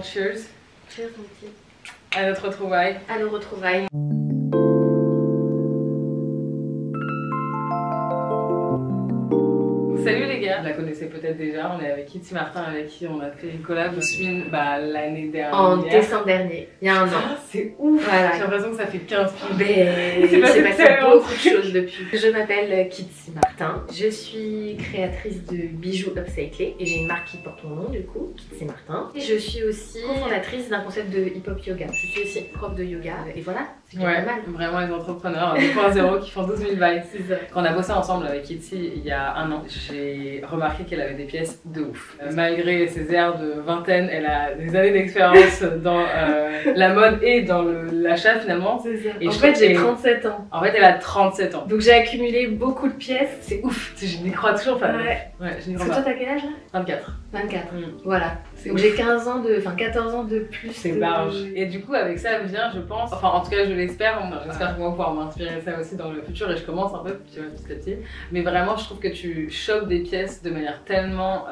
Cheers. Cheers mon petit. À notre retrouvaille. À nos retrouvailles. Salut les gars, vous la connaissez peut-être déjà, on est avec Kitty Martin avec qui on a fait une collab l'année dernière. En décembre dernier, il y a un an. C'est ouf, voilà. J'ai l'impression que ça fait 15 piges. Mais j'ai passé beaucoup de choses depuis. Je m'appelle Kitty Martin, je suis créatrice de bijoux upcyclés et j'ai une marque qui porte mon nom du coup, Kitty Martin. Et je suis aussi fondatrice d'un concept de hip-hop yoga. Je suis aussi prof de yoga et voilà, c'est ouais, pas mal. Vraiment les entrepreneurs 2.0 qui font 12 000 vibes. C'est ça. Quand on a bossé ensemble avec Kitty il y a un an, j'ai remarqué qu'elle avait des pièces de ouf. Malgré ses airs de vingtaine, elle a des années d'expérience dans la mode et dans l'achat finalement. C'est ça. Et en fait j'ai 37 ans. En fait elle a 37 ans. Donc j'ai accumulé beaucoup de pièces. C'est ouf, je n'y crois toujours pas. Ouais. Je n'y Parce crois que pas. toi t'as quel âge là? 24. 24. Voilà. Donc j'ai 14 ans de plus. C'est barge. Et du coup avec ça vient je pense, enfin en tout cas je l'espère, j'espère qu'on va pouvoir m'inspirer ça aussi dans le futur et je commence un peu tu vois, petit à petit. Mais vraiment je trouve que tu chopes des pièces de manière tellement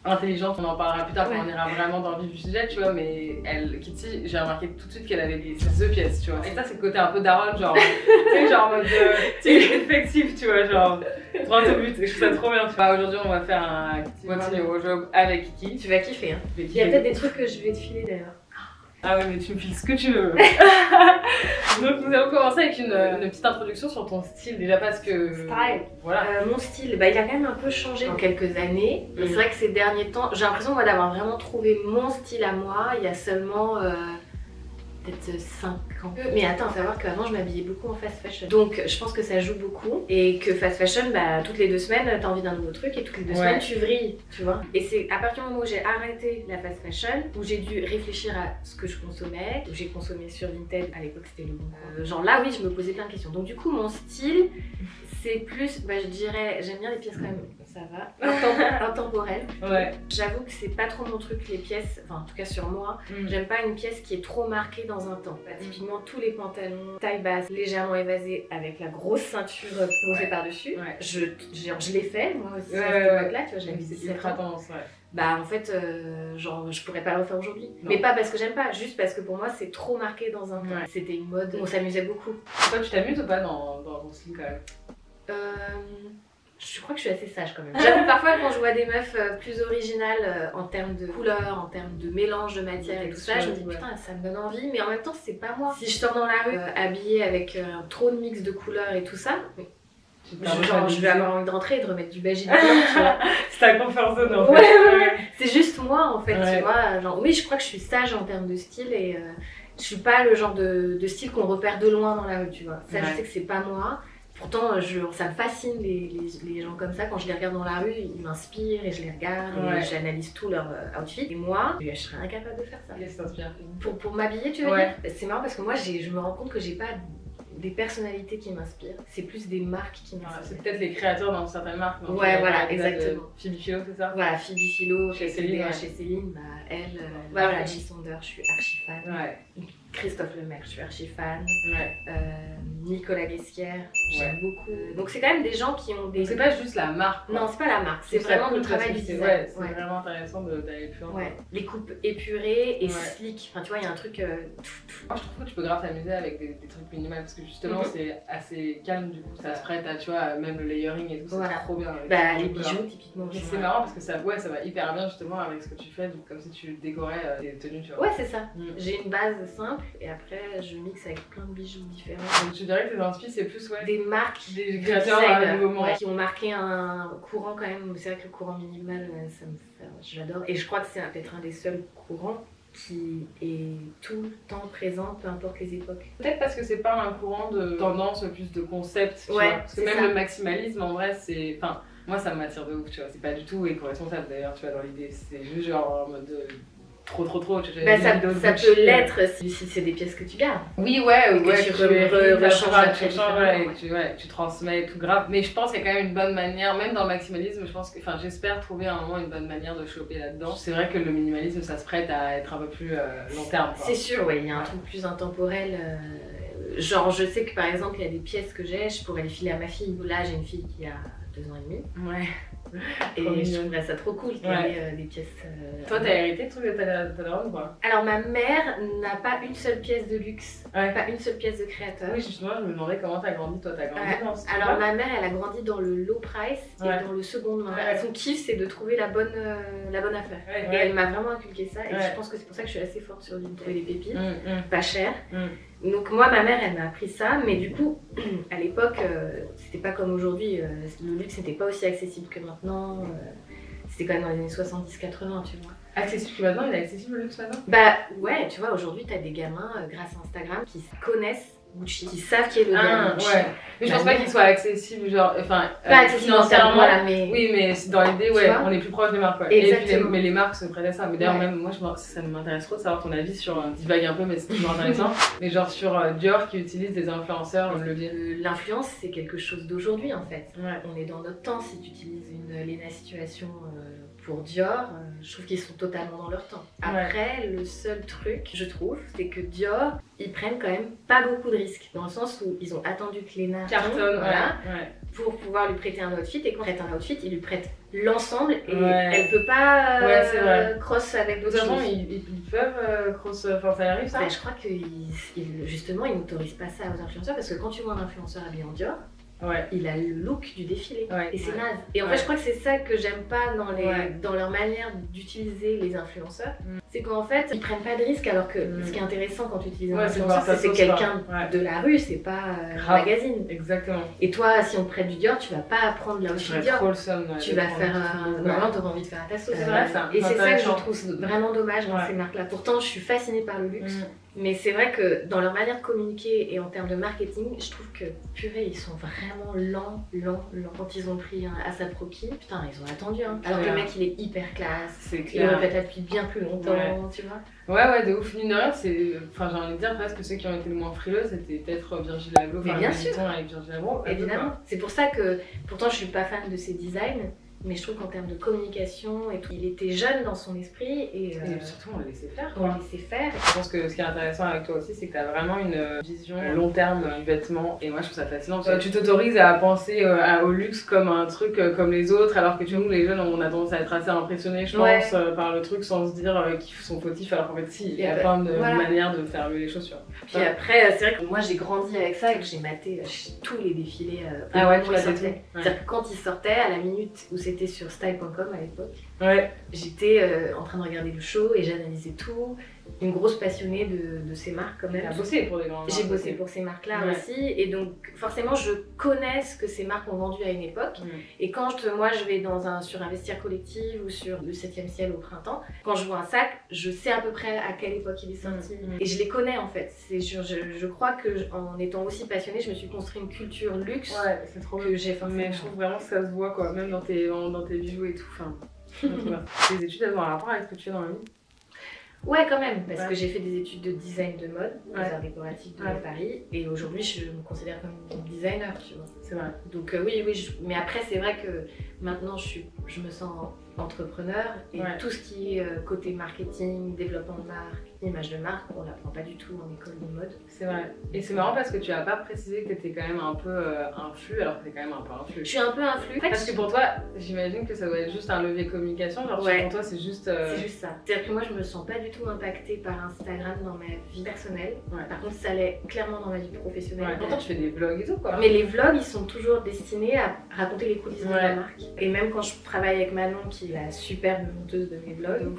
intelligente, on en parlera plus tard quand on ira vraiment dans le vif du sujet, tu vois, mais Kitty, j'ai remarqué tout de suite qu'elle avait ces deux pièces, tu vois. Et ça, c'est le côté un peu daronne, genre, tu sais, genre en mode effectif, tu vois, genre, droit au but, et je trouve ça trop bien. Aujourd'hui, on va faire un What's in your wardrobe avec Kiki. Tu vas kiffer, hein. Il y a peut-être des trucs que je vais te filer d'ailleurs. Ah ouais, mais tu me files ce que tu veux. Donc nous allons commencer avec une petite introduction sur ton style, déjà parce que... Style. Voilà. Mon style, il a quand même un peu changé en quelques années. Mais c'est vrai que ces derniers temps, j'ai l'impression d'avoir vraiment trouvé mon style à moi il y a seulement peut-être 5 ans. Mais attends, à savoir qu'avant je m'habillais beaucoup en fast fashion. Donc je pense que ça joue beaucoup. Et que fast fashion, toutes les 2 semaines, t'as envie d'un nouveau truc et toutes les 2 semaines tu vrilles, tu vois. Et c'est à partir du moment où j'ai arrêté la fast fashion, où j'ai dû réfléchir à ce que je consommais, où j'ai consommé sur Vinted, à l'époque c'était le bon. Genre là, oui, je me posais plein de questions. Donc du coup, mon style, c'est plus, je dirais, j'aime bien les pièces quand même, ça va, intemporelles. Ouais. J'avoue que c'est pas trop mon truc, les pièces, enfin en tout cas sur moi, j'aime pas une pièce qui est trop marquée dans un temps. Typiquement tous les pantalons, taille basse, légèrement évasés, avec la grosse ceinture posée par-dessus. Ouais. Je l'ai fait, moi aussi, à cette époque-là, tu vois, j'avais 17 ans. Tendance, En fait, genre, je pourrais pas le refaire aujourd'hui. Mais pas parce que j'aime pas, juste parce que pour moi, c'est trop marqué dans un temps. C'était une mode, on s'amusait beaucoup. Toi, tu t'amuses ou pas dans ton style quand même? Je crois que je suis assez sage quand même. J'avoue parfois quand je vois des meufs plus originales en termes de couleurs, en termes de mélange de matière et tout ça, je me dis putain ça me donne envie, mais en même temps c'est pas moi. Si je sors dans la rue habillée avec trop de mix de couleurs et tout ça, je vais avoir envie de rentrer et de remettre du beige et du blanc, tu vois. C'est ta confort zone en fait. Ouais. C'est juste moi en fait, tu vois. Genre, oui, je crois que je suis sage en termes de style et je suis pas le genre de style qu'on repère de loin dans la rue, tu vois. Ça, je sais que c'est pas moi. Pourtant, ça me fascine les gens comme ça. Quand je les regarde dans la rue, ils m'inspirent et je les regarde et j'analyse tout leur outfit. Et moi, je serais incapable de faire ça. Qu'est-ce qui t'inspire? Pour m'habiller, tu veux dire? C'est marrant parce que moi, je me rends compte que j'ai pas des personnalités qui m'inspirent. C'est plus des marques qui m'inspirent. C'est peut-être les créateurs dans certaines marques. Ouais, voilà, exactement. Phoebe Philo, c'est ça? Voilà, Phoebe Philo, chez Céline. Chez Céline, elle. Voilà, J. Saunders, je suis archi fan. Ouais. Christophe Lemaire, je suis archi fan. Ouais. Nicolas Guesquière, j'aime beaucoup. Donc c'est quand même des gens qui ont des... C'est pas juste la marque. Non, c'est pas la marque, c'est vraiment le travail du design. Ouais, c'est vraiment intéressant d'aller plus loin. Ouais. Les coupes épurées et slick. Enfin tu vois, il y a un truc... Moi je trouve que tu peux grave t'amuser avec des trucs minimales parce que justement c'est assez calme du coup. Ça se prête à, tu vois, même le layering et tout, c'est trop bien. Les bijoux typiquement. C'est marrant parce que ça va hyper bien justement avec ce que tu fais, comme si tu décorais tes tenues, tu vois. Ouais, c'est ça. J'ai une base simple et après je mixe avec plein de bijoux différents. Donc tu dirais que tes inspirations c'est plus des marques, des créateurs à un moment qui ont marqué un courant quand même. C'est vrai que le courant minimal, ça me fait, j'adore. Et je crois que c'est peut-être un des seuls courants qui est tout le temps présent, peu importe les époques. Peut-être parce que c'est pas un courant de tendance, plus de concept, tu vois. Parce que même le maximalisme en vrai c'est... Enfin, moi ça m'attire de ouf, tu vois. C'est pas du tout éco-responsable d'ailleurs, tu vois, dans l'idée. C'est juste genre en mode... trop, tu vois. Ça peut l'être si c'est des pièces que tu gardes. Oui, ouais, que tu tu transmets tout grave. Mais je pense qu'il y a quand même une bonne manière, même dans le maximalisme, je pense que, enfin, j'espère trouver à un moment une bonne manière de choper là-dedans. C'est vrai que le minimalisme, ça se prête à être un peu plus long terme. C'est sûr, ouais, il y a un truc plus intemporel. Genre, je sais que par exemple, il y a des pièces que j'ai, je pourrais les filer à ma fille. Là, j'ai une fille qui a 2 ans et demi. Ouais. Et je trouverais ça trop cool qu'il y ait des pièces. Toi, t'as hérité le truc de ta daronne ou pas? Alors, ma mère n'a pas une seule pièce de luxe, pas une seule pièce de créateur. Oui, justement, je me demandais comment t'as grandi. Toi, t'as grandi dans ce Alors, ma mère, elle a grandi dans le low price et dans le seconde main. Son kiff, c'est de trouver la bonne affaire. Et elle m'a vraiment inculqué ça. Et je pense que c'est pour ça que je suis assez forte sur Vinted. Les pépites, pas chères. Donc moi, ma mère, elle m'a appris ça, mais du coup, à l'époque, c'était pas comme aujourd'hui, le luxe n'était pas aussi accessible que maintenant, c'était quand même dans les années 70-80, tu vois. Accessible maintenant, il est accessible le luxe maintenant? Bah ouais, tu vois, aujourd'hui, t'as des gamins, grâce à Instagram, qui connaissent Gucci, qui savent qui est le gars Gucci. Mais je pense pas qu'il soit accessible, genre, enfin, pas accessible financièrement, voilà, mais... Oui, mais dans l'idée, on est plus proche des marques, Exactement. mais les marques se prêtent à ça. Mais d'ailleurs, même moi, ça m'intéresse trop de savoir ton avis sur, divague un peu, mais c'est toujours intéressant, mais genre sur Dior qui utilise des influenceurs comme levier. L'influence, c'est quelque chose d'aujourd'hui, en fait. On est dans notre temps. Si tu utilises une Léna Situation pour Dior, je trouve qu'ils sont totalement dans leur temps. Après, le seul truc, je trouve, c'est que Dior, ils prennent quand même pas beaucoup de risques, dans le sens où ils ont attendu que Léna cartonne, pour pouvoir lui prêter un outfit, et quand elle prête un outfit, ils lui prêtent l'ensemble et elle peut pas cross avec d'autres choses. Ils peuvent cross, enfin ça arrive ça? Je crois que justement ils n'autorisent pas ça aux influenceurs, parce que quand tu vois un influenceur habillé en Dior, il a le look du défilé et c'est naze. Et en fait je crois que c'est ça que j'aime pas dans leur manière d'utiliser les influenceurs, c'est qu'en fait ils prennent pas de risques, alors que ce qui est intéressant quand tu utilises un influenceur, c'est quelqu'un de la rue, c'est pas un magazine. Exactement. Et toi, si on te prête du Dior, tu vas pas prendre la outfit Dior, tu vas faire normalement t'auras envie de faire à ta sauce. Et c'est ça que je trouve vraiment dommage dans ces marques là. Pourtant je suis fascinée par le luxe, mais c'est vrai que dans leur manière de communiquer et en termes de marketing, je trouve que purée, ils sont vraiment lents. Quand ils ont pris ASAP Rocky, putain, ils ont attendu. Alors que le mec, il est hyper classe. C'est clair. Il répète là depuis bien plus longtemps, tu vois. Ouais, de ouf. Mine de rien, enfin, j'ai envie de dire presque ceux qui ont été le moins frileux, c'était peut-être Virgil Abloh. Mais bien sûr. Avec Virgil Abloh. Évidemment. C'est pour ça que, pourtant, je suis pas fan de ses designs. Mais je trouve qu'en termes de communication et tout, il était jeune dans son esprit et surtout on le laissait faire. On le laissait faire. Je pense que ce qui est intéressant avec toi aussi, c'est que tu as vraiment une vision long terme du vêtement, et moi je trouve ça fascinant. Tu t'autorises à penser au luxe comme un truc comme les autres, alors que tu vois, nous les jeunes, on a tendance à être assez impressionnés, je pense, par le truc sans se dire qu'ils sont fautifs, alors qu'en fait si, il y a plein de manières de faire les chaussures. Puis après, c'est vrai que moi j'ai grandi avec ça et que j'ai maté tous les défilés. Tu l'as fait. C'est-à-dire que quand ils sortaient, à la minute où c'était sur style.com à l'époque, j'étais en train de regarder le show et j'analysais tout. Une grosse passionnée de ces marques quand même. J'ai bossé pour des grandes marques. J'ai bossé pour ces marques-là aussi, et donc forcément je connais ce que ces marques ont vendu à une époque. Et quand moi je vais sur un vestiaire collectif ou sur le 7e ciel au printemps, quand je vois un sac, je sais à peu près à quelle époque il est sorti. Et je les connais en fait. Je crois que en étant aussi passionnée, je me suis construit une culture luxe. C'est trop que j'ai forcément. Mais je trouve vraiment que ça se voit quoi, même dans tes bijoux et tout. Enfin, les études elles ont un rapport avec ce que tu fais dans la vie? Ouais, quand même, parce que j'ai fait des études de design de mode aux arts décoratifs de Paris, et aujourd'hui je me considère comme une designer, tu vois. C'est vrai. Donc oui, mais après c'est vrai que maintenant je me sens entrepreneur, et tout ce qui est côté marketing, développement de marque, image de marque, on l'apprend pas du tout en école de mode. C'est vrai. Et c'est marrant parce que tu as pas précisé que tu étais quand même un peu influe, alors que tu es quand même un peu influe. Je suis un peu influe. Parce que pour toi, j'imagine que ça doit être juste un levier de communication, genre pour toi c'est juste... C'est juste ça. C'est-à-dire que moi je me sens pas du tout impactée par Instagram dans ma vie personnelle. Par contre ça l'est clairement dans ma vie professionnelle. Pourtant tu fais des vlogs et tout quoi. Mais les vlogs ils sont toujours destinés à raconter les coulisses de la marque. Et même quand je travaille avec Manon, qui est la superbe monteuse de mes vlogs,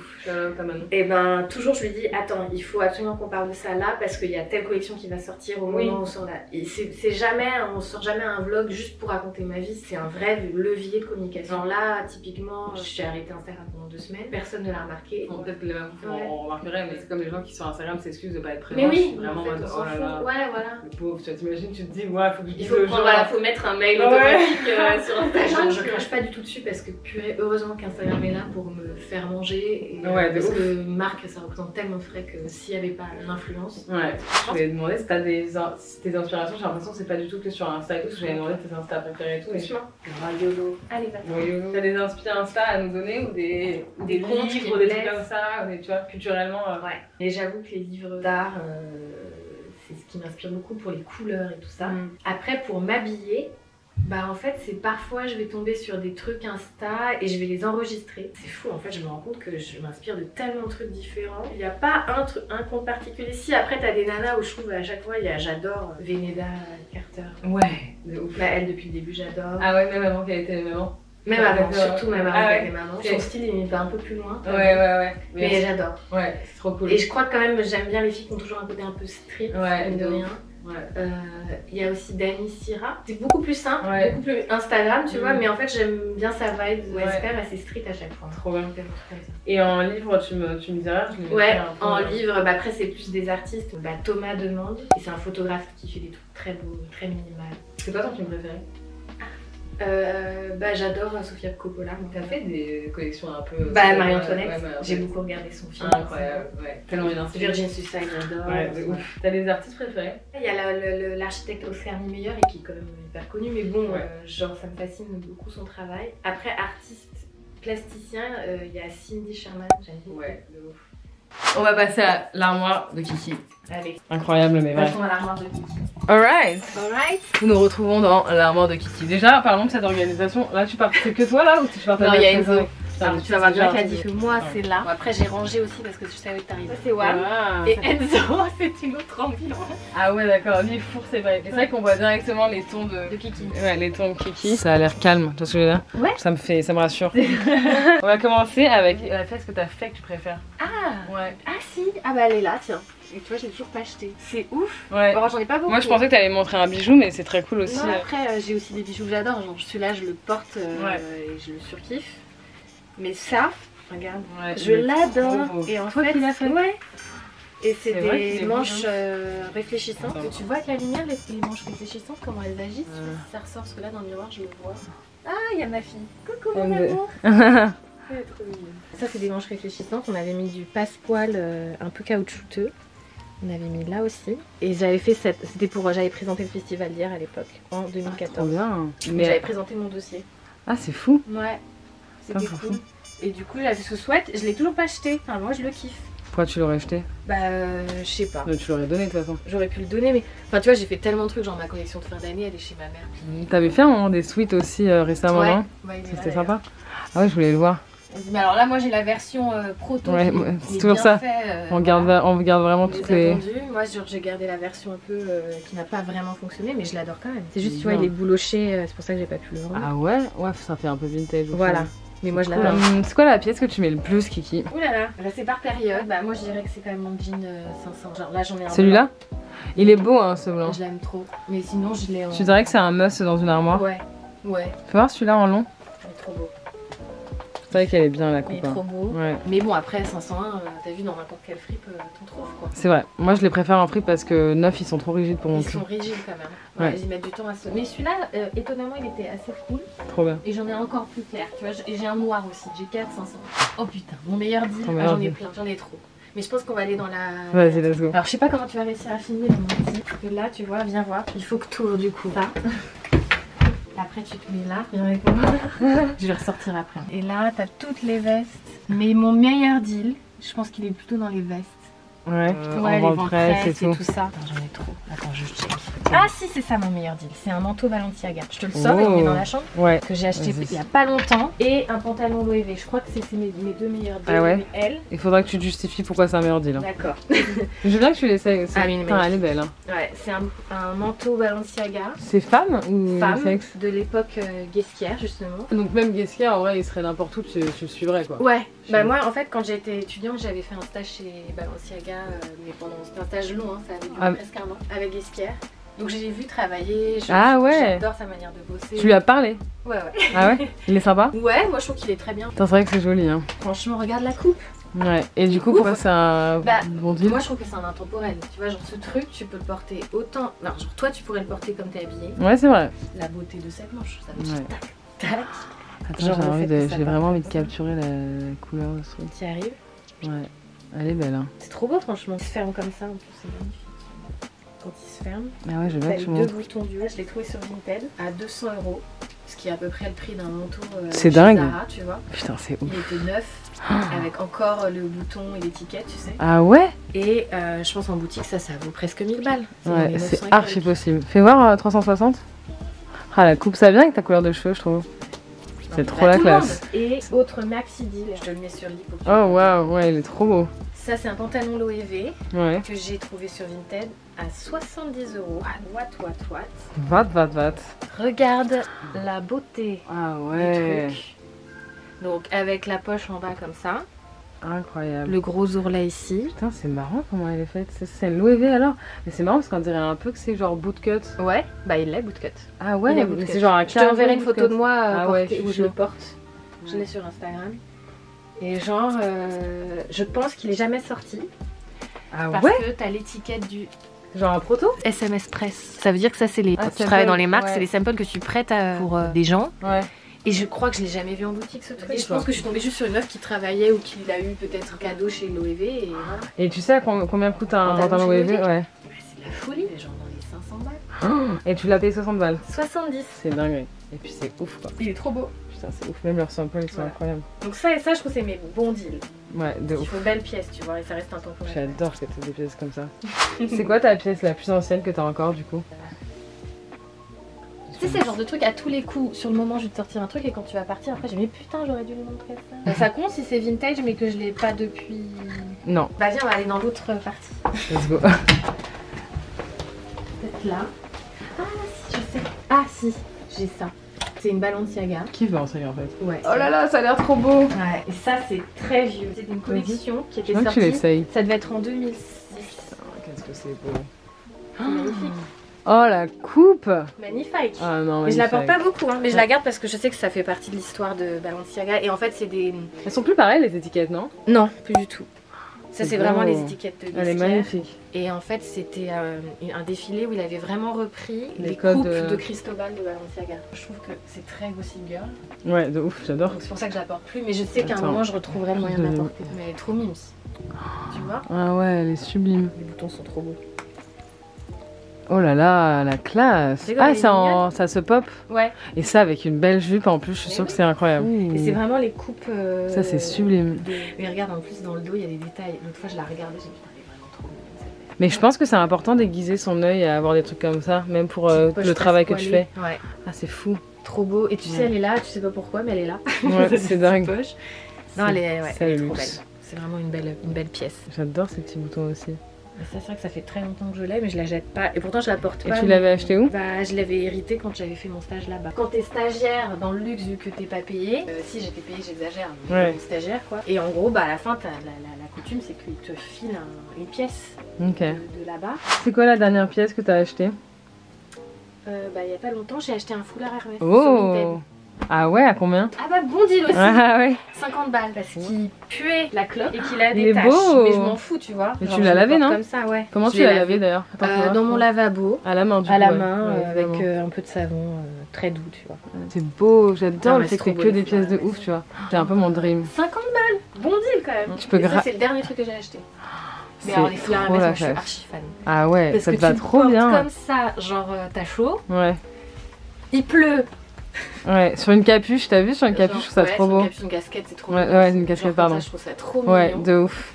et ben toujours je lui dis attends, il faut absolument qu'on parle de ça là, parce qu'il y a telle collection qui va sortir au moment où on sort là. C'est jamais, on sort jamais un vlog juste pour raconter ma vie, c'est un vrai levier de communication. Genre là typiquement, j'ai arrêté Instagram pendant 2 semaines, personne ne l'a remarqué. Bon, peut-être que les mêmes on remarquerait, mais c'est comme les gens qui sur Instagram s'excusent de pas être présents. Mais oui, vraiment en fait, on s'en fout. Ouais, voilà. Le pauvre, tu t'imagines, tu te dis faut que je dise faut mettre un mail automatique sur Instagram. Je crache pas du tout dessus, parce que purée, heureusement qu'Instagram est là pour me faire manger, et parce qu'une marque ça représente tellement de frais que s'il n'y avait pas l'influence. Je voulais te demander si t'as tes inspirations, j'ai l'impression que c'est pas du tout que sur Insta et tout, parce que j'avais demandé tes Insta préférés et tout. YOLO. Allez, va. T'as des inspirations Insta à nous donner, ou des livres, ou des trucs comme ça, tu vois, culturellement. Et j'avoue que les livres d'art, c'est ce qui m'inspire beaucoup pour les couleurs et tout ça. Après, pour m'habiller, Bah en fait c'est parfois je vais tomber sur des trucs Insta et je vais les enregistrer. C'est fou en fait, je me rends compte que je m'inspire de tellement de trucs différents. Il n'y a pas un compte particulier. Si après t'as des nanas où je trouve à chaque fois j'adore Veneda Carter. Ouais, de ouf. Bah elle depuis le début j'adore. Ah ouais, même avant qu'elle était maman. Même avant, surtout même avant ouais. qu'elle est maman. Son style il va un peu plus loin. Ouais. Mais j'adore. Ouais, c'est trop cool. Et je crois que quand même j'aime bien les filles qui ont toujours un côté un peu street, de rien. Ouais. Il y a aussi Dani Syrah. C'est beaucoup plus simple, beaucoup plus Instagram, tu vois, mais en fait j'aime bien sa vibe où elle se fait assez street à chaque fois. Trop bien. Et en livre, tu me diras, je l'ai ouais, en livre, bah après c'est plus des artistes. Bah, Thomas Demande, et c'est un photographe qui fait des trucs très beaux, très minimal. C'est quoi ton film préféré? Bah j'adore Sofia Coppola. T'as fait des collections un peu... Bah Marie-Antoinette, j'ai beaucoup regardé son film. Incroyable, ouais. Tellement bien inspiré. Virgin Suicide, j'adore. Ouais, de ouf. T'as des artistes préférés? Il y a l'architecte Oscar Niemeyer et qui est quand même hyper connu, mais bon, genre ça me fascine beaucoup son travail. Après, artiste plasticien, il y a Cindy Sherman, j'aime beaucoup. Ouais, de ouf. On va passer à l'armoire de Kiki. Allez. Incroyable, mais vrai. Passons à l'armoire de Kiki. Alright. Nous nous retrouvons dans l'armoire de Kiki. Déjà, parlons de cette organisation. Là, c'est que toi là ou tu partages? Non, il y a Enzo. Alors, tu vas voir bien qu'elle dit que que moi c'est là. Bon, après j'ai rangé aussi parce que tu savais que t'arrivais. Ça c'est Wam. Et Enzo c'est une autre ambiance. Ah ouais d'accord, lui il fourre c'est vrai. Et c'est vrai qu'on voit directement les tons de Kiki. Ouais, les tons de Kiki. Ça a l'air calme, tu vois ce que je veux dire? Ouais. Ça me rassure. On va commencer avec la pièce que t'as fait que tu préfères. Ah ouais. Ah si. Ah bah elle est là tiens. Et tu vois, je l'ai toujours pas acheté. C'est ouf. Ouais. Bon, j'en ai pas beaucoup. Moi, je pensais que t'allais me montrer un bijou, mais c'est très cool aussi. Non, après, j'ai aussi des bijoux que j'adore. Genre, celui-là, je le porte et je le surkiffe. Mais ça, regarde, je l'adore. Et en fait, ouais. Et c'est des manches réfléchissantes. Et tu vois avec la lumière, les manches réfléchissantes, comment elles agissent. Ça ressort, parce que là, dans le miroir, je le vois. Ah, il y a ma fille. Coucou, mon amour. Ça c'est des manches réfléchissantes, on avait mis du passepoil un peu caoutchouteux. On avait mis là aussi. Et j'avais fait j'avais présenté le festival d'hier à l'époque, en 2014. Trop bien. Mais j'avais présenté mon dossier. Ah c'est fou. Ouais, c'était cool. Et du coup j'avais ce sweat, je l'ai toujours pas acheté, enfin moi je le kiffe. Pourquoi tu l'aurais acheté? Bah je sais pas. Tu l'aurais donné de toute façon. J'aurais pu le donner mais... Enfin tu vois j'ai fait tellement de trucs, genre ma collection de fin d'année elle est chez ma mère. T'avais fait un moment des suites aussi récemment, non? Ouais, c'était sympa. Ah ouais je voulais le voir. Mais alors là moi j'ai la version proto. Ouais, c'est toujours ça. On garde vraiment toutes les... Moi j'ai gardé la version un peu qui n'a pas vraiment fonctionné mais je l'adore quand même. C'est juste tu vois il est bouloché, c'est pour ça que j'ai pas pu le vendre. Ah ouais? Ouais ça fait un peu vintage. Voilà. Mais moi je l'adore. C'est quoi la pièce que tu mets le plus Kiki? Ouh là là, c'est par période. Bah moi je dirais que c'est quand même mon jean 500. Genre là j'en ai un. Celui-là? Il est beau hein ce blanc. Je l'aime trop. Mais sinon je l'ai en... Tu dirais que c'est un must dans une armoire? Ouais. Ouais. Fais voir celui-là en long. Il est trop beau. C'est vrai qu'elle est bien la coupe. Il est trop beau. Ouais. Mais bon après 501, t'as vu dans n'importe quelle fripe t'en trouves quoi. C'est vrai. Moi je les préfère en fripe parce que neuf ils sont trop rigides pour mon cul. Ils sont rigides quand même. Ouais. Ils mettent du temps à se... Mais celui-là étonnamment il était assez cool. Trop bien. Et j'en ai encore plus clair. Tu vois, et j'ai un noir aussi. J'ai 4 500. Oh putain, mon meilleur deal. J'en ai plein, j'en ai trop. Mais je pense qu'on va aller dans la... Vas-y, let's go. Alors je sais pas comment tu vas réussir à filmer mon petit. Parce que là tu vois, viens voir. Il faut que tu ouvres du coup. Ça. Après tu te mets là, viens avec moi. Je vais ressortir après. Et là t'as toutes les vestes. Mais mon meilleur deal, je pense qu'il est plutôt dans les vestes. Ouais, les ventresse et tout ça. Attends, j'en ai trop. Attends, je check. Ah si, c'est ça mon meilleur deal. C'est un manteau Balenciaga. Je te le sors et on est dans la chambre. Ouais. Que j'ai acheté il y a pas longtemps. Et un pantalon Loewe. Je crois que c'est mes deux meilleurs deals. Ah ouais. Elle. Il faudra que tu te justifies pourquoi c'est un meilleur deal. Hein. D'accord. Je veux bien que tu l'essayes aussi. Ah, mais elle est belle. Hein. Ouais, c'est un manteau Balenciaga. C'est femme ou sexe? De l'époque Guesquière justement. Donc même Guesquière en vrai il serait n'importe où, tu le suivrais quoi. Ouais. Bah moi en fait quand j'étais étudiante j'avais fait un stage chez Balenciaga mais pendant c'était un stage long hein, ça avait duré presque un an avec Guesquière. Donc j'ai vu travailler, j'adore sa manière de bosser. Tu lui as parlé? Ouais. Ah ouais? Il est sympa? Ouais, moi je trouve qu'il est très bien. C'est vrai que c'est joli hein. Franchement regarde la coupe. Ouais, et du coup pourquoi c'est un bon deal? Moi je trouve que c'est un intemporel. Tu vois genre ce truc tu peux le porter autant... Non genre toi tu pourrais le porter comme t'es habillée. Ouais c'est vrai. La beauté de cette manche, ça veut dire tac tac. Attends j'ai vraiment envie de capturer la couleur de ce truc. Tu y arrives? Ouais, elle est belle hein. C'est trop beau franchement. Il se ferme comme ça en plus, c'est magnifique. Quand il se ferme. Ah ouais, je veux bien que tu montres. 2 boutons du haut, je l'ai trouvé sur Vinted à 200 €. Ce qui est à peu près le prix d'un manteau c'est dingue. Zara, tu vois. Putain, c'est ouf. Il était neuf, avec encore le bouton et l'étiquette, tu sais. Ah ouais? Et je pense en boutique, ça vaut presque 1000 balles. Ouais, c'est archi possible. Fais voir 360. Ah, la coupe, ça vient avec ta couleur de cheveux, je trouve. C'est trop la classe. Et autre maxi deal, je te le mets sur lit pour que tu Oh waouh, ouais, il est trop beau. Ça, c'est un pantalon Loewe Ouais. que j'ai trouvé sur Vinted à 70 €. What. Vat. Regarde la beauté Ah du ouais. truc. Donc, avec la poche en bas comme ça. Incroyable. Le gros ourlet ici. Putain, c'est marrant comment elle est faite. C'est une Loewe alors. Mais c'est marrant parce qu'on dirait un peu que c'est genre bootcut. Ouais, bah il est bootcut. Ah ouais, Il est mais bootcut. c'est genre un Je t'enverrai une photo bootcut. de moi Ah ouais, où je je suis le chaud. porte. Je l'ai sur Instagram. Et genre, je pense qu'il est jamais sorti. Ah Parce ouais. que t'as l'étiquette du Genre un proto. SMS Press. Ça veut dire que ça, c'est les. Ah, Quand tu samples, travailles dans les marques, ouais. c'est les samples que tu prêtes pour des gens. Ouais. Et je crois que je l'ai jamais vu en boutique ce truc. Et je D'accord. pense que je suis tombée juste sur une meuf qui travaillait ou qui l'a eu peut-être un cadeau chez Loewe et voilà. Et tu sais à combien coûte un Pantalon pantalon chez Loewe? Loewe. Ouais. Bah, c'est de la folie, genre dans les 500 balles. Et tu l'as payé 60 balles. 70. C'est dingue. Et puis c'est ouf quoi. Il est trop beau. Putain, c'est ouf. Même leurs samples, ils sont Voilà. incroyables. Donc ça et ça, je trouve que c'est mes bons deals. Ouais, de Il ouf. faut belle pièce, tu vois, et ça reste intemporel. J'adore que t'aies des pièces comme ça. C'est quoi ta pièce la plus ancienne que t'as encore du coup? Tu sais, c'est le genre de truc à tous les coups. Sur le moment, je vais te sortir un truc et quand tu vas partir, après, je vais mais putain, j'aurais dû lui montrer ça. Ça compte si c'est vintage, mais que je l'ai pas depuis. Non. Bah, viens, on va aller dans l'autre partie. Let's go. Peut-être là. Ah, si, je sais. Ah, si, j'ai ça. C'est une Balenciaga. Qui veut en savoir en fait? Ouais. Oh là là, ça a l'air trop beau. Ouais, et ça, c'est très vieux. C'est une collection qui était Je veux que tu sortie. l'essayes. Ça devait être en 2006. Qu'est-ce que c'est beau. C'est magnifique. Oh la coupe. Magnifique. Ah non, Mais je la porte pas magnifique. beaucoup, hein, mais je la garde parce que je sais que ça fait partie de l'histoire de Balenciaga. Et en fait, c'est des. Elles sont plus pareilles les étiquettes, non? Non, plus du tout. Ça, C'est c'est vraiment beau. les étiquettes de Elle est Guesquière. magnifique. Et en fait, c'était un défilé où il avait vraiment repris Les les codes, coupes de Cristobal de Balenciaga. Je trouve que c'est très Gossip Girl. Ouais, de ouf, j'adore. Donc c'est pour ça que je la porte plus, mais je sais qu'à un Attends. moment, je retrouverai le moyen de la Je- porter. Mais elle est trop mimes. Tu vois? Ah ouais, elle est sublime. Les boutons sont trop beaux. Oh là là, la classe. C'est comme Ah, elle est mignonne. ça se pop. Ouais. Et ça avec une belle jupe en plus, je suis Mais sûre oui. que c'est incroyable. Et c'est vraiment les coupes. Ça c'est sublime. Mais regarde, en plus, dans le dos, il y a des détails. L'autre fois, je la regardais, j'ai dit, putain, elle est vraiment trop mignonne cette Mais je pense que c'est important d'aiguiser son œil et avoir des trucs comme ça, même pour le travail que tu fais. Ouais. Ah, c'est fou. Trop beau. Et tu sais, Ouais. elle est là, tu sais pas pourquoi, mais elle est là. Ouais, c'est dingue. Poche. Non, elle est, ouais, C'est elle est le trop belle. luxe. C'est vraiment une belle pièce. J'adore ces petits boutons aussi. Mais ça, c'est vrai que ça fait très longtemps que je l'ai, mais je la jette pas. Et pourtant, je la porte Et pas. tu mais- l'avais acheté où? Bah, je l'avais hérité quand j'avais fait mon stage là-bas. Quand t'es stagiaire dans le luxe, vu que t'es pas payé, si j'étais payée, j'exagère, mais Ouais. j'étais stagiaire quoi. Et en gros, bah à la fin, la coutume, c'est qu'ils te filent une pièce Ok. de là-bas. C'est quoi la dernière pièce que t'as achetée? Bah, il y a pas longtemps, j'ai acheté un foulard Hermès sur Vinted. Oh! Ah ouais, à combien? Ah bah, bon deal aussi! Ah ouais. 50 balles parce qu'il puait la clope et qu'il a Il des est taches. beau. Mais je m'en fous, tu vois. Mais Genre, tu je l'as le lavé, porte non? Comme ça, ouais. Comment Je tu l'ai l'as lavé lavé d'ailleurs? Attends, faut voir. dans mon lavabo. À la main du À coup. la ouais. main, Ouais, avec évidemment. un peu de savon très doux, tu vois. C'est beau, j'adore Ah le ouais, fait c'est que trop que beau, des les pièces de foulard ouf, tu vois. C'est un peu mon dream. 50 balles! Bon deal quand même! Tu peux Et ça, gra- c'est le dernier truc que j'ai acheté. Mais C'est alors, les foulards trop Hermès, la moi je suis classe. archi fan. Ah ouais, Parce ça que te va tu le trop portes bien. comme ça, genre t'as chaud, Ouais. il pleut. Ouais, sur une capuche, t'as vu sur une capuche, Genre, je trouve ça ouais, trop sur beau. Une capuche, une casquette, c'est trop Ouais, mignon. ouais, une casquette, Genre, comme pardon. ça, je trouve ça trop Ouais, mignon. de ouf.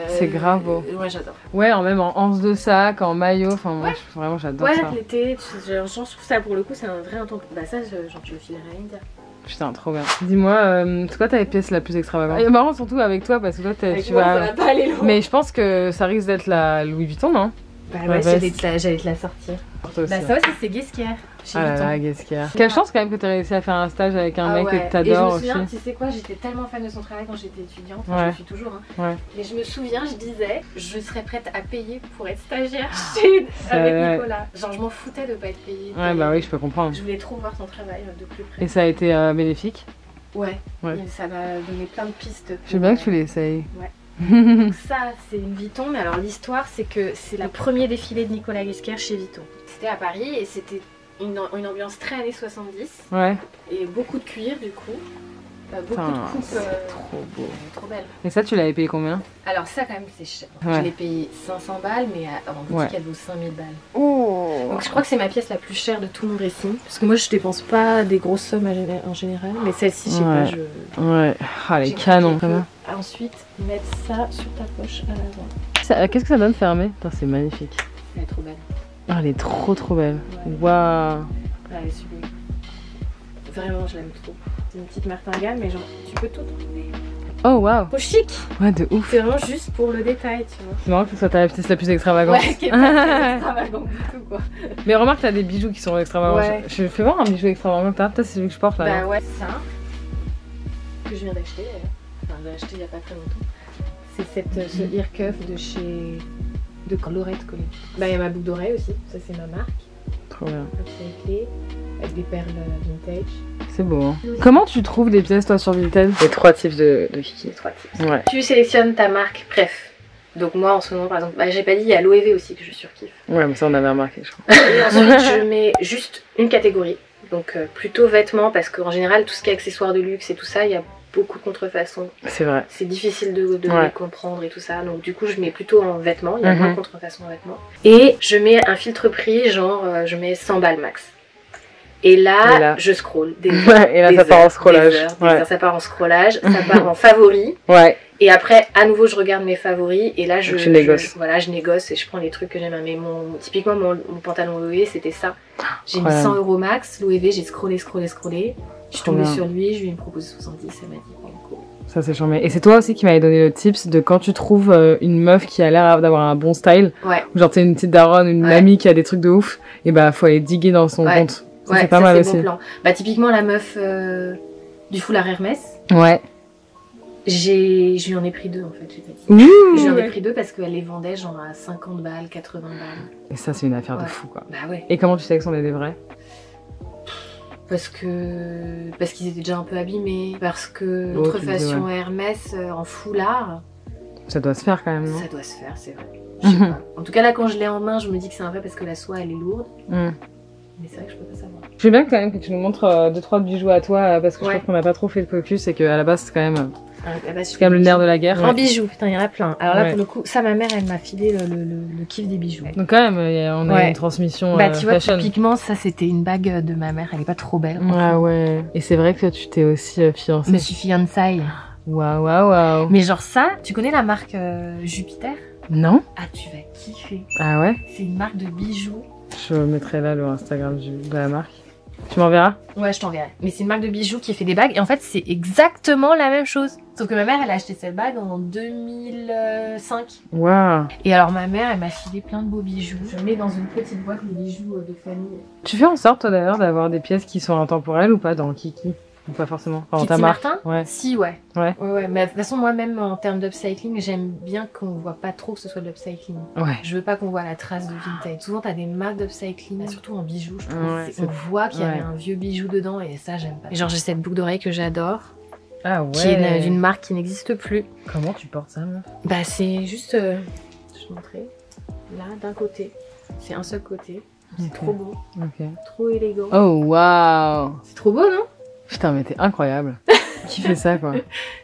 C'est grave beau. Ouais, j'adore. Ouais, même en anse de sac, en maillot, enfin moi Ouais. vraiment j'adore Ouais, ça. l'été, je trouve ça pour le coup, c'est un vrai intemporel. Bah, ça, genre, tu le filerais à India. Putain, trop bien. Dis-moi, c'est quoi ta pièce la plus extravagante? Et marrant surtout avec toi parce que toi Avec tu moi, vas. ça va pas aller loin. Mais je pense que ça risque d'être la Louis Vuitton, non? Bah, la ouais, veste. j'allais te la sortir. Pour toi aussi. Bah, ça aussi, c'est Guesquière. Chez Ah là Vuitton. là, Guesquière. Quelle chance quand même que tu as réussi à faire un stage avec un mec ouais. que t'adores Et je me aussi. souviens, tu sais quoi, j'étais tellement fan de son travail quand j'étais étudiante, enfin, je Ouais. le suis toujours, hein. Ouais. Mais je me souviens, je disais, je serais prête à payer pour être stagiaire avec ouais. Nicolas. Genre, je m'en foutais de pas être payée. Ouais, bah oui, je peux comprendre. Je voulais trop voir son travail de plus près. Et ça a été bénéfique. Ouais. Ouais. Et ça m'a donné plein de pistes. Je veux bien que tu l'essayes. Ouais. Donc ça, c'est une Vuitton, mais alors l'histoire, c'est que c'est le premier défilé de Nicolas Guesquière chez Vuitton. C'était à Paris et c'était une ambiance très années 70 Ouais. et beaucoup de cuir du coup. Beaucoup Putain, de coupes c'est trop beau. trop belles. Et ça, tu l'avais payé combien? Alors ça quand même c'est cher. Ouais. Je l'ai payé 500 balles mais en boutique Ouais. elle vaut 5000 balles. Oh. Donc je crois que c'est ma pièce la plus chère de tout mon dressing. Parce que moi je dépense pas des grosses sommes en général. Mais celle-ci je sais pas, Ouais. Ah, les j'ai canons. craqué Très bien. que ensuite mettre ça sur ta poche à l'avant. Qu'est-ce que ça donne fermé? Putain, c'est magnifique. Elle est trop belle. Oh, elle est trop belle. Waouh. Ouais, celui-là. Vraiment, je l'aime trop. C'est une petite martingale, mais genre, tu peux tout trouver. Oh waouh. Trop chic. Ouais, de ouf. C'est vraiment juste pour le détail, tu vois. C'est marrant que ce soit ta pièce la plus extravagante. Ouais, qui est pas extravagant du tout, quoi. Mais remarque, t'as des bijoux qui sont extravagants. Ouais. Je fais voir un bijou extravagant que t'as. Peut-être c'est celui que je porte là. Bah ouais, ça. Que je viens d'acheter d'ailleurs. Enfin, j'ai acheté il y a pas très longtemps. C'est ce ear cuff de chez. De Lorette Collet. Bah, il y a ma boucle d'oreille aussi. Ça, c'est ma marque. Trop bien. Upcyclée. Avec des perles vintage. C'est beau. Hein. Comment tu trouves des pièces toi sur Vinted? Les 3 types de Kiki. 3 tips. Ouais. Tu sélectionnes ta marque préf. Donc moi en ce moment par exemple, bah, j'ai pas dit, il y a l'OEV aussi que je surkiffe. Ouais, mais ça on avait remarqué je crois. Et ensuite je mets juste une catégorie. Donc plutôt vêtements parce qu'en général tout ce qui est accessoires de luxe et tout ça, il y a beaucoup de contrefaçons. C'est vrai. C'est difficile de les comprendre et tout ça. Donc du coup je mets plutôt en vêtements, il y a moins de contrefaçons en vêtements. Et je mets un filtre prix, genre je mets 100 balles max. Et là, je scroll. Et là, ça part en scrollage. Ça part en scrollage, ça part en favoris. Ouais. Et après, à nouveau, je regarde mes favoris. Et là, je négocie. Voilà, je négocie et je prends les trucs que j'aime. Mais typiquement, mon pantalon Loewe, c'était ça. J'ai mis 100 € max. Loewe, j'ai scrollé. Je suis tombée sur lui, je lui ai proposé 70. Elle m'a dit, cool. Ça, c'est charmé. Et c'est toi aussi qui m'avais donné le tips de quand tu trouves une meuf qui a l'air d'avoir un bon style. Ouais. Genre, t'es une petite daronne, une mamie qui a des trucs de ouf. Et bah, faut aller diguer dans son compte. Ça, ouais, c'est pas mal aussi. Bon plan. Bah, typiquement, la meuf du foulard Hermès. Ouais. Je lui en ai pris 2 en fait. Je lui en ai pris 2 parce qu'elle les vendait genre à 50 balles, 80 balles. Et ça, c'est une affaire de fou quoi. Bah ouais. Et comment tu sais que c'en est des vrais? Parce qu'ils étaient déjà un peu abîmés. Parce que l'outrefaçon Hermès en foulard. Ça doit se faire quand même, non? Ça doit se faire, c'est vrai. Je sais pas. En tout cas, là, quand je l'ai en main, je me dis que c'est un vrai parce que la soie elle est lourde. Mais c'est vrai que je peux pas savoir. Je veux bien quand même que tu nous montres 2-3 bijoux à toi parce que je trouve qu'on n'a pas trop fait de focus et qu'à la base c'est quand même, le nerf de la guerre. En bijoux, putain, il y en a plein. Alors là, pour le coup, ça, ma mère, elle m'a filé le kiff des bijoux. Donc quand même, on a une transmission tu vois, fashion. typiquement, ça c'était une bague de ma mère, elle est pas trop belle. Ah ouais. Et c'est vrai que tu t'es aussi fiancée. Je me suis fiancée. Waouh. Mais genre ça, tu connais la marque Jupiter? Non. Ah, tu vas kiffer. Ah ouais? C'est une marque de bijoux. Je mettrai là le Instagram de la marque. Tu m'enverras? Ouais, je t'enverrai. Mais c'est une marque de bijoux qui fait des bagues et en fait c'est exactement la même chose. Sauf que ma mère elle a acheté cette bague en 2005. Waouh. Et alors ma mère elle m'a filé plein de beaux bijoux. Je mets dans une petite boîte les bijoux de famille. Tu fais en sorte toi d'ailleurs d'avoir des pièces qui sont intemporelles ou pas dans Kiki? Ou pas forcément? Enfin, ta marque? Ouais. Si, ouais. Mais de toute façon, moi, même en termes d'upcycling, j'aime bien qu'on voit pas trop que ce soit de l'upcycling. Ouais. Je veux pas qu'on voit la trace de vintage. Souvent, t'as des marques d'upcycling, surtout en bijoux, je trouve. On voit qu'il y avait un vieux bijou dedans et ça, j'aime pas. Et genre, j'ai cette boucle d'oreille que j'adore. Ah ouais. Qui est d'une marque qui n'existe plus. Comment tu portes ça, meuf? Bah, c'est juste. Je vais te montrer. Là, d'un côté. C'est un seul côté. C'est trop beau. Trop élégant. Oh, waouh. C'est trop beau, non? Putain, mais t'es incroyable. Qui fait ça, quoi?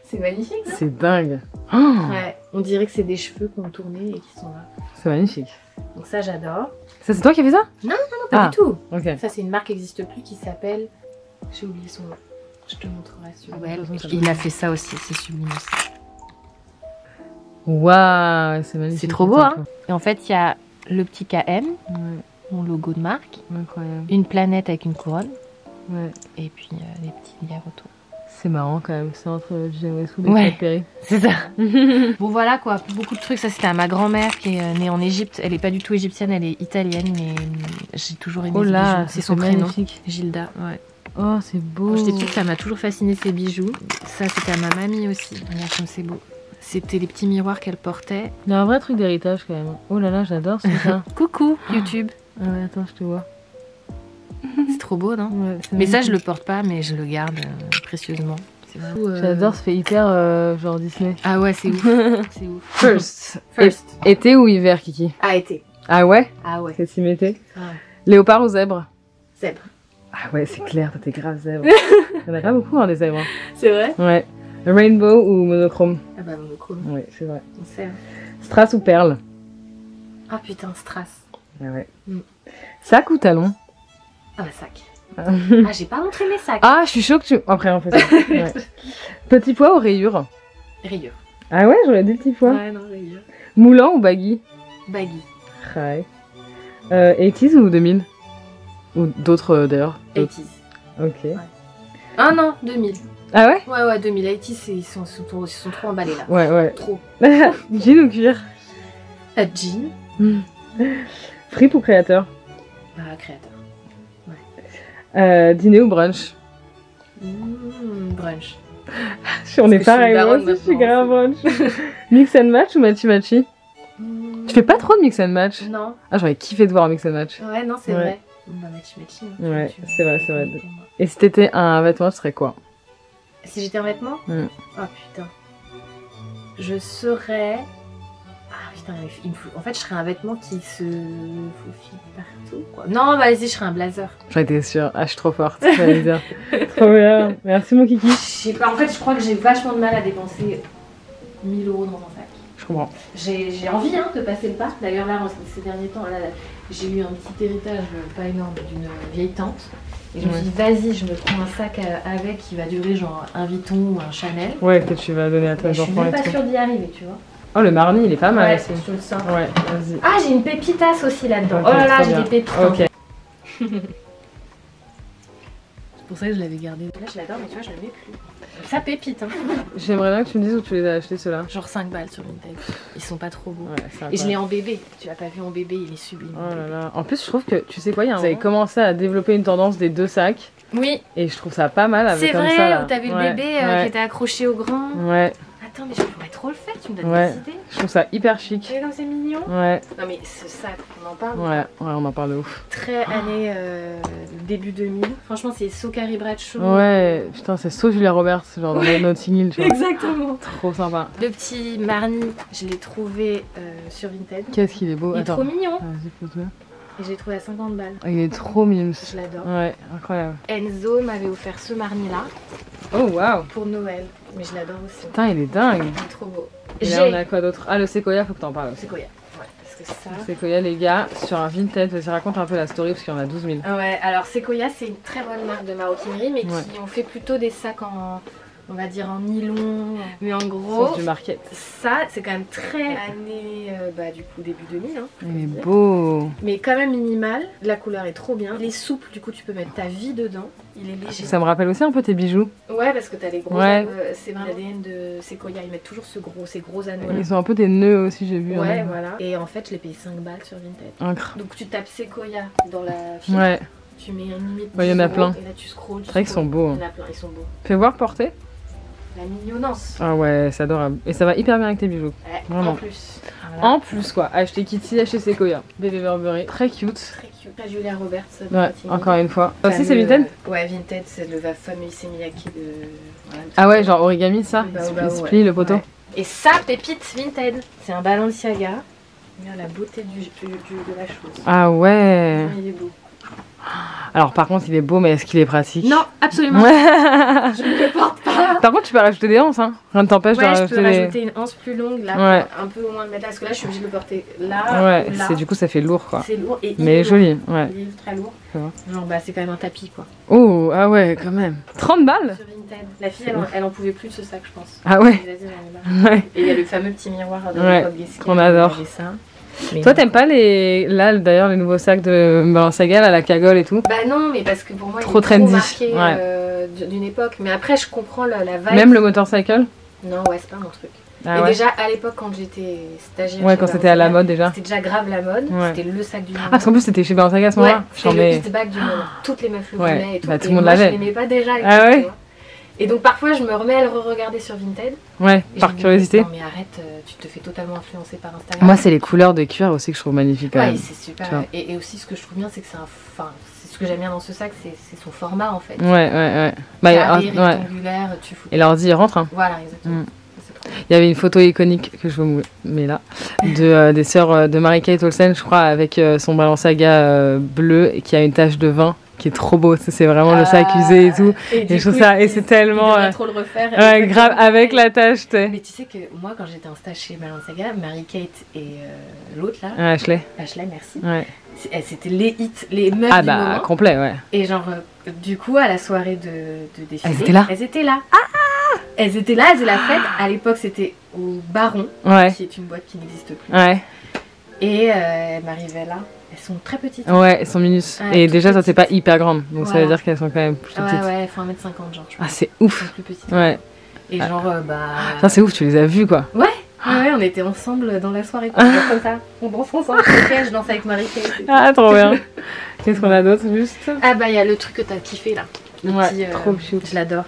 C'est magnifique, non? C'est dingue. Oh, ouais, on dirait que c'est des cheveux qui ont tourné et qui sont là. C'est magnifique. Donc ça, j'adore. Ça, c'est toi qui as fait ça? Non, pas du tout. Okay. Ça, c'est une marque qui n'existe plus qui s'appelle... J'ai oublié son nom. Je te montrerai sur Il a fait ça aussi, c'est sublime aussi. Waouh, c'est magnifique. C'est trop beau, hein? Et en fait, il y a le petit KM, mon logo de marque. Incroyable. Une planète avec une couronne. Ouais. Et puis les petits liens autour. C'est marrant quand même, c'est entre Vivienne Westwood et Perry. C'est ça. Bon voilà quoi, beaucoup de trucs. Ça c'était à ma grand-mère qui est née en Égypte. Elle est pas du tout égyptienne, elle est italienne, mais j'ai toujours aimé ses bijoux. C'est son prénom. Gilda, ouais. Oh c'est beau. Quand j'étais petite, ça m'a toujours fasciné ces bijoux. Ça c'était à ma mamie aussi. Regarde comme c'est beau. C'était les petits miroirs qu'elle portait. Il y a un vrai truc d'héritage quand même. Oh là là, j'adore ça. Coucou YouTube. Ah ouais, attends, je te vois. C'est trop beau, non? Mais ça, je le porte pas, mais je le garde précieusement. J'adore, ça fait hyper genre Disney. Ah ouais, c'est ouf. C'est ouf. First. Été ou hiver, Kiki? Ah, été. Ah ouais? Ah ouais. C'est team été? Ouais. Léopard ou zèbre? Zèbre. Ah ouais, c'est clair, toi t'es grave zèbre. Il y en a pas beaucoup, hein, des zèbres. C'est vrai? Ouais. Rainbow ou monochrome? Ah bah, monochrome. Oui, c'est vrai. On sait. Strass ou perle? Ah putain, strass. Ah ouais. Sac ou talon? Ah bah sac. Ah j'ai pas montré mes sacs. Ah je suis chaud que tu... Après on fait ça. Ouais. Petit pois ou rayure? Rayure. Ah ouais, j'aurais dit petit pois. Ouais non, rayure. Moulant ou baggy? Baggy. Ouais. 80s ou 2000? Ou d'autres d'ailleurs? 80s. Ok. Ouais. Ah non, 2000. Ah ouais? Ouais, 2000. 80s, ils sont trop emballés là. Ouais. Trop. Jean ou cuir? Jean. Fripe ou créateur? Bah, créateur. Ouais. Dîner ou brunch? Brunch. On est pareil, moi aussi je suis grave brunch. Mix and match ou matchy-matchy? Tu fais pas trop de mix and match? Non. Ah, j'aurais kiffé de voir un mix and match. Ouais, non, c'est vrai. Bah, matchy-matchy. Ouais, c'est vrai. Et si t'étais un vêtement, ce serait quoi? Si j'étais un vêtement? Oh putain. Je serais... Ah putain, il me faut... En fait, je serais un vêtement qui se faufile partout, quoi. Non, vas-y, je serais un blazer. J'en étais sûre. Ah, je suis trop forte, j'allais dire. Trop bien. Merci, mon kiki. Je sais pas, en fait, je crois que j'ai vachement de mal à dépenser 1000 € dans un sac. Je comprends. J'ai envie de passer le pas. D'ailleurs, là, ces derniers temps, là, j'ai eu un petit héritage, pas énorme, d'une vieille tante. Et je me suis dit, vas-y, je me prends un sac avec qui va durer genre un Vuitton ou un Chanel. Ouais, que tu vas donner à tes enfants. Je suis même pas sûre d'y arriver, tu vois. Oh, le Marni, il est pas mal ouais, aussi. Je te le sors. Ouais, vas-y. Ah, j'ai une pépitasse aussi là-dedans. Okay, oh là là, j'ai bien. des pépites. Ok. C'est pour ça que je l'avais gardé. Là, je l'adore, mais tu vois, je le mets plus. Ça pépite, hein. J'aimerais bien que tu me dises où tu les as achetés, ceux-là. Genre 5 balles sur Vinted. Ils sont pas trop beaux. Ouais, et je l'ai en bébé. Tu l'as pas vu en bébé, il est sublime. Oh là là. En plus, je trouve que, tu sais quoi, vous avez commencé à développer une tendance des 2 sacs. Oui. Et je trouve ça pas mal avec comme ça. C'est vrai, là. où t'as vu le bébé qui était accroché au grand. Ouais. Attends, mais je pourrais trop le faire, tu me donnes des idées. Je trouve ça hyper chic. Tu vois comme c'est mignon. Ouais. Non mais ce sac, on en parle. Ouais, on en parle de ouf. Très année début 2000. Franchement, c'est So Carrie Bradshaw. Ouais, putain, c'est So Julia Roberts, genre dans Notting Hill, tu vois. Exactement. Trop sympa. Le petit Marni, je l'ai trouvé sur Vinted. Qu'est-ce qu'il est beau. Il est trop mignon. Vas-y, pose-le. Et je l'ai trouvé à 50 balles. Il est trop mignon. Je l'adore. Ouais, incroyable. Enzo m'avait offert ce Marni là. Oh waouh. Pour Noël. Mais je l'adore aussi. Putain, il est dingue. Il est trop beau. Et là, on a quoi d'autre? Ah, le Sequoia, faut que t'en parles aussi. Sequoia. Ouais, parce que ça... Le Sequoia, les gars, sur un Vinted, vas-y, raconte un peu la story parce qu'il y en a 12 000. Ouais, alors Sequoia, c'est une très bonne marque de maroquinerie, mais qui ont fait plutôt des sacs en... On va dire en nylon, mais en gros, du market. Ça c'est quand même très année, du coup début 2000. Hein, il est beau. Mais quand même minimal, la couleur est trop bien. Il est souple, du coup tu peux mettre ta vie dedans. Il est léger. Ça me rappelle aussi un peu tes bijoux. Ouais, parce que t'as les gros anneaux, c'est vraiment l'ADN de Sequoia, ils mettent toujours ces gros anneaux. Ils ont un peu des nœuds aussi, j'ai vu. Ouais, voilà. Et en fait je l'ai payé 5 balles sur Vinted. Donc tu tapes Sequoia dans la fiche. Ouais. Tu mets une limite. Il y en a plein. Et là tu scrolls. C'est vrai qu'ils sont beaux. Il y en a plein, ils sont beaux. Fais voir porter. La mignonnance. Ah ouais, c'est adorable. Et ça va hyper bien avec tes bijoux. Ouais, vraiment. En plus. Voilà. En plus quoi, acheter Kitty, acheter Sequoia. Bébé Burberry, très cute. Très cute. La Julia Roberts. Ouais, encore une fois. Ça aussi c'est Vinted? Ouais, Vinted, c'est le fameux Issey Miyake de... Voilà, ah ouais, genre origami ça? Split le poteau. Ouais. Et ça, pépite Vinted. C'est un Balenciaga. Regarde la beauté de la chose. Ah ouais. Il est beau. Alors par contre il est beau mais est-ce qu'il est pratique? Non, absolument. Je ne le porte pas. Par contre tu peux rajouter des anses, hein. Rien ne t'empêche de rajouter je peux rajouter une anse plus longue là, un peu au moins de mettre là, parce que là je suis obligée de le porter là. Ouais, là. du coup ça fait lourd quoi. C'est lourd et mais joli, ouais. Il est très lourd. Genre bah c'est quand même un tapis quoi. Oh, ah ouais quand même. 30 balles? Sur Vinted. La fille elle en pouvait plus de ce sac je pense. Ah ouais. Ouais. Et il y a le fameux petit miroir de Bob Guesquier. Qu'on adore. Mais toi t'aimes pas là d'ailleurs les nouveaux sacs de Balenciaga à la cagole et tout? Bah non mais parce que pour moi trop il est trendy. Trop marqué d'une époque, mais après je comprends la vibe. Même le motorcycle? Non ouais c'est pas mon truc. Ah et ouais. déjà à l'époque quand j'étais stagiaire, ouais quand c'était à la mode déjà. C'était déjà grave la mode, c'était le sac du moment. Ah parce qu'en plus c'était chez Balenciaga à ce moment-là. C'était le hit bag du moment, toutes les meufs le voulaient et tout. Bah, tout le monde l'avait. Je l'aimais pas déjà à l'époque, ah ouais. Et donc parfois je me remets à le re-regarder sur Vinted. Ouais, par curiosité. Non mais arrête, tu te fais totalement influencer par Instagram. Moi c'est les couleurs de cuir aussi que je trouve magnifiques. Ouais, c'est super. Et aussi ce que je trouve bien c'est que c'est ce que j'aime bien dans ce sac, c'est son format en fait. Ouais. Carré, rectangulaire, tu fous. Et l'ordi il rentre. Hein. Voilà, exactement. Il y avait une photo iconique que je vous mets là des sœurs de Mary-Kate Olsen, je crois, avec son Balenciaga bleu qui a une tache de vin. Qui est trop beau, c'est vraiment le sac usé et tout. Et je trouve ça, et c'est tellement. Trop le refaire. Ouais, grave, avec la tache, tu sais. Mais tu sais que moi, quand j'étais en stage chez Balenciaga, Mary-Kate et l'autre là. Ashley. Ashley, merci. Ouais. C'était les hits, les meufs. Ah du bah, moment. complet, ouais. Et genre, du coup, à la soirée de défilé. Elles étaient là. Elles étaient là. Elles étaient là, elles faisaient la fête. À l'époque, c'était au Baron, qui est une boîte qui n'existe plus. Ouais. Et Marivella, elles sont très petites. Ouais, elles sont minus. Ouais, et déjà, toi, t'es pas petites. hyper grande. Donc ça veut Voilà. dire qu'elles sont quand même plus petites. Ouais, elles font 1m50 genre. Je Ah, pense. c'est Elles ouf. sont plus petites. Ouais. Et genre, Ça, c'est ouf, tu les as vues quoi. Ouais, on était ensemble dans la soirée, comme ça. On danse ensemble. Ok, je danse avec Marie-Kate. Ah, trop bien. Qu'est-ce qu'on a d'autre juste? Ah bah, il y a le truc que t'as kiffé là. Le Ouais, petit, trop cute. Je l'adore.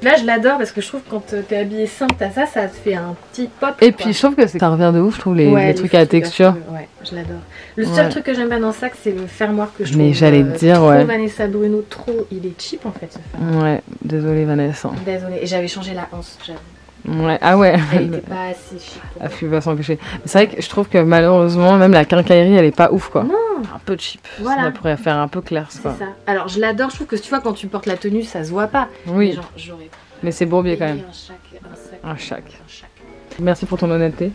Là, je l'adore parce que je trouve que quand t'es habillée simple, t'as ça, ça te fait un petit pop. Et quoi. puis, je trouve que ça revient de ouf, je trouve, les trucs à texture. Ouais, je l'adore. Le seul Ouais. truc que j'aime pas dans le sac, c'est le fermoir que je trouve. Mais j'allais te dire, trop ouais. Vanessa Bruno, trop. Il est cheap en fait ce fermoir. Ouais, désolée Vanessa. Désolée. Et j'avais changé la hanse, j'avoue. Ouais, ah ouais. Elle était pas assez chic pour La moi. fugue va s'empêcher. C'est vrai que je trouve que malheureusement, même la quincaillerie, elle est pas ouf quoi. Non. Un peu cheap. Voilà. Ça pourrait faire un peu clair C'est quoi. ça. Alors je l'adore, je trouve que tu vois quand tu portes la tenue, ça se voit pas. Mais Oui, genre, j'aurais mais c'est bourbier quand payé même. un sac. Un sac. Merci pour ton honnêteté.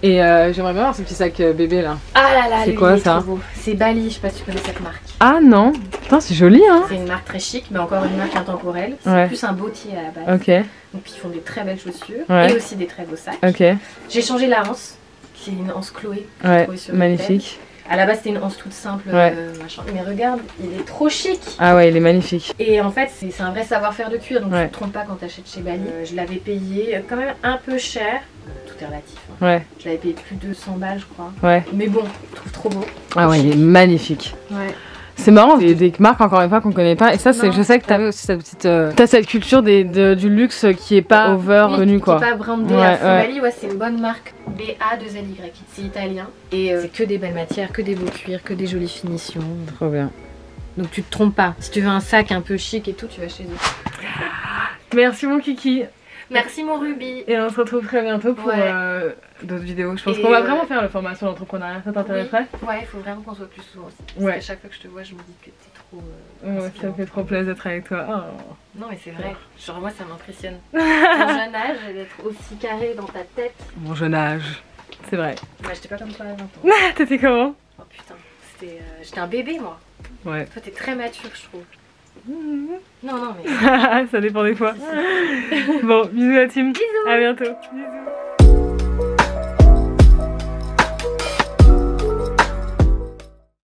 Et j'aimerais bien avoir ce petit sac bébé là. Ah là là, C'est lui, quoi, il est ça? trop beau. C'est Bali, je sais pas si tu connais cette marque. Ah non, putain c'est joli hein. C'est une marque très chic, mais encore une marque intemporelle. C'est Ouais. plus un bottier à la base. Ok, Donc ils font des très belles chaussures Ouais. et aussi des très beaux sacs. ok, J'ai changé la hanse, qui est une hanse Chloé. ouais, trouvée sur magnifique. À la base c'était une hanse toute simple, Ouais. machin. Mais regarde, il est trop chic. Ah ouais, il est magnifique. Et en fait c'est un vrai savoir-faire de cuir, donc Ouais. tu te trompes pas quand t'achètes chez Bali. Je l'avais payé quand même un peu cher. Tout est relatif. Hein. Ouais, Je l'avais payé plus de 200 balles je crois. ouais. Mais bon, je trouve trop beau. Ah ouais, il est magnifique. Ouais. C'est marrant, il y a des marques encore une fois qu'on connaît pas. Et ça, c'est, Non. je sais que t'avais aussi cette petite. T'as cette culture du luxe qui est pas overvenue quoi. Qui est pas brandé Ouais, à fond. ouais. Bali, ouais, c'est une bonne marque. BA2LY. C'est italien. Et c'est que des belles matières, que des beaux cuirs, que des jolies finitions. Trop bien. Donc tu te trompes pas. Si tu veux un sac un peu chic et tout, tu vas chez eux. Merci mon kiki. Merci mon Ruby. Et on se retrouve très bientôt pour Ouais. d'autres vidéos. Je pense Et qu'on va vraiment faire le format sur l'entrepreneuriat. Ça t'intéresserait? Ouais, il faut vraiment qu'on soit plus souvent aussi. Parce Ouais. qu'à chaque fois que je te vois, je me dis que t'es trop. Ouais, ça me inspirante. fait trop plaisir d'être avec toi. Oh. Non, mais c'est vrai. Genre, moi, ça m'impressionne. Ton jeune âge, d'être aussi carré dans ta tête. Mon jeune âge. C'est vrai. Moi, j'étais pas comme toi à 20 ans. T'étais comment? Oh putain, c'était. J'étais un bébé, moi. Ouais. Toi, t'es très mature, je trouve. Non, non, mais. Ça dépend des fois. Bon, bisous la team. Bisous. À bientôt. Bisous.